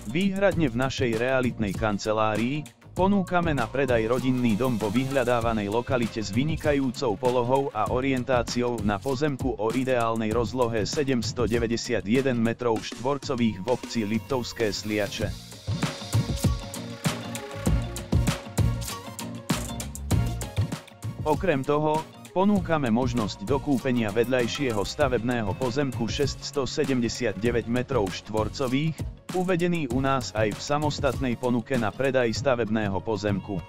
Výhradne v našej realitnej kancelárii ponúkame na predaj rodinný dom vo vyhľadávanej lokalite s vynikajúcou polohou a orientáciou na pozemku o ideálnej rozlohe 791 m2 v obci Liptovské Sliače. Okrem toho, ponúkame možnosť dokúpenia vedľajšieho stavebného pozemku 679 m2, uvedený u nás aj v samostatnej ponuke na predaj stavebného pozemku.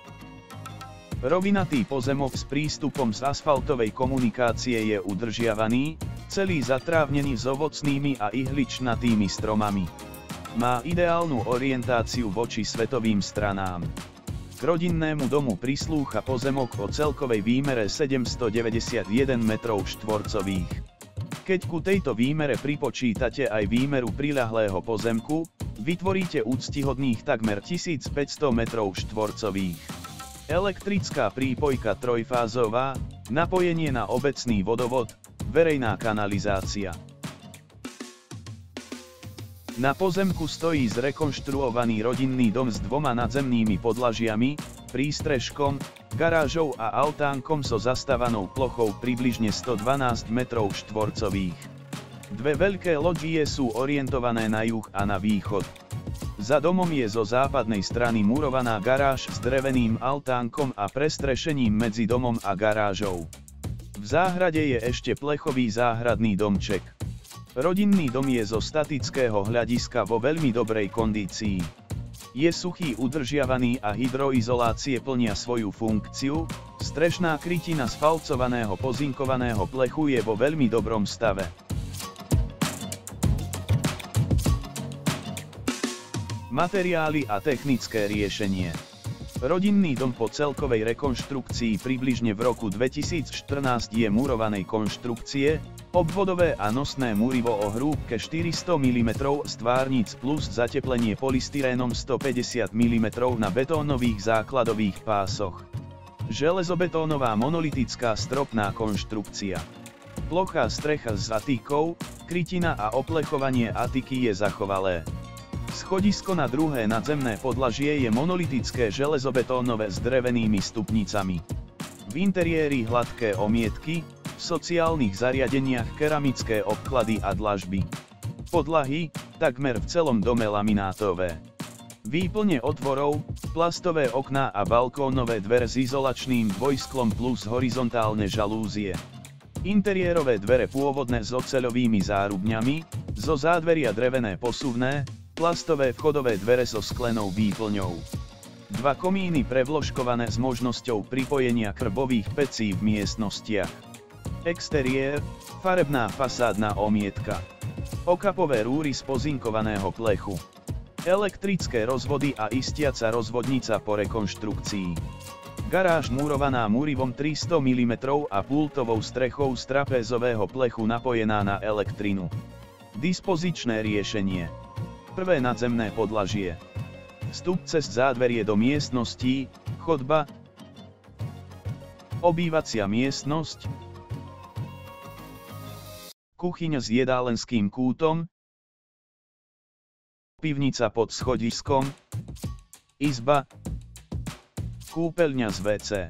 Rovinatý pozemok s prístupom z asfaltovej komunikácie je udržiavaný, celý zatrávnený s ovocnými a ihličnatými stromami. Má ideálnu orientáciu voči svetovým stranám. K rodinnému domu prislúcha pozemok o celkovej výmere 791 m2. Keď ku tejto výmere pripočítate aj výmeru priľahlého pozemku, vytvoríte úctyhodných takmer 1500 m2. Elektrická prípojka trojfázová, napojenie na obecný vodovod, verejná kanalizácia. Na pozemku stojí zrekonštruovaný rodinný dom s 2 nadzemnými podlažiami, prístrežkom, garážou a altánkom so zastávanou plochou približne 112 m2. Dve veľké lóďie sú orientované na juh a na východ. Za domom je zo západnej strany murovaná garáž s dreveným altánkom a prestrešením medzi domom a garážou. V záhrade je ešte plechový záhradný domček. Rodinný dom je zo statického hľadiska vo veľmi dobrej kondícii. Je suchý, udržiavaný a hydroizolácie plnia svoju funkciu, strešná krytina z falcovaného pozinkovaného plechu je vo veľmi dobrom stave. Materiály a technické riešenie. Rodinný dom po celkovej rekonštrukcii približne v roku 2014 je murovanej konštrukcie, obvodové a nosné múrivo o hrúbke 400 mm stvárnic plus zateplenie polystyrénom 150 mm na betónových základových pásoch. Železobetónová monolitická stropná konštrukcia. Plochá strecha s atíkou, krytina a oplechovanie atiky je zachovalé. Schodisko na druhé nadzemné podlažie je monolitické železobetónové s drevenými stupnicami. V interiéri hladké omietky, v sociálnych zariadeniach keramické obklady a dlažby. Podlahy, takmer v celom dome laminátové. Výplne otvorov, plastové okná a balkónové dvere s izolačným dvojsklom plus horizontálne žalúzie. Interiérové dvere pôvodné s oceľovými zárubňami, zo zádveria drevené posuvné, plastové vchodové dvere so sklenou výplňou. 2 komíny prevložkované s možnosťou pripojenia krbových pecí v miestnostiach. Exteriér, farebná fasádna omietka. Okapové rúry z pozinkovaného plechu. Elektrické rozvody a istiaca rozvodnica po rekonštrukcii. Garáž murovaná múrivom 300 mm a pultovou strechou z trapézového plechu napojená na elektrinu. Dispozičné riešenie. Prvé nadzemné podlažie. Vstup cez zádverie do miestností, chodba, obývacia miestnosť, kuchyňa s jedálenským kútom, pivnica pod schodiskom, izba, kúpeľňa z WC.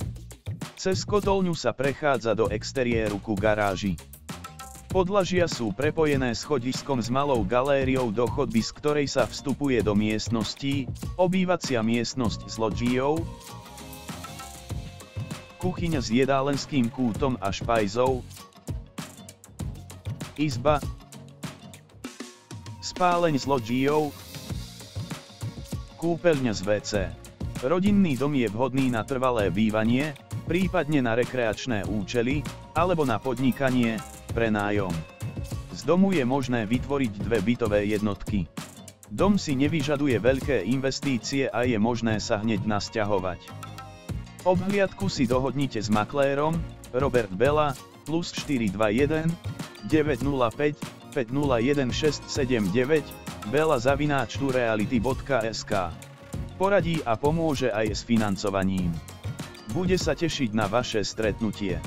Cez kotolňu sa prechádza do exteriéru ku garáži. Podlažia sú prepojené schodiskom s malou galériou do chodby, z ktorej sa vstupuje do miestností, obývacia miestnosť s lodžijou, kuchyňa s jedálenským kútom a špajzou, izba, spáleň s lodžijou, kúpeľňa z WC. Rodinný dom je vhodný na trvalé bývanie, prípadne na rekreačné účely, alebo na podnikanie, prenájom. Z domu je možné vytvoriť 2 bytové jednotky. Dom si nevyžaduje veľké investície a je možné sa hneď nasťahovať. Obhliadku si dohodnite s maklérom, Robert Bela, +421 905 501 679, bela@tureality.sk. Poradí a pomôže aj s financovaním. Bude sa tešiť na vaše stretnutie.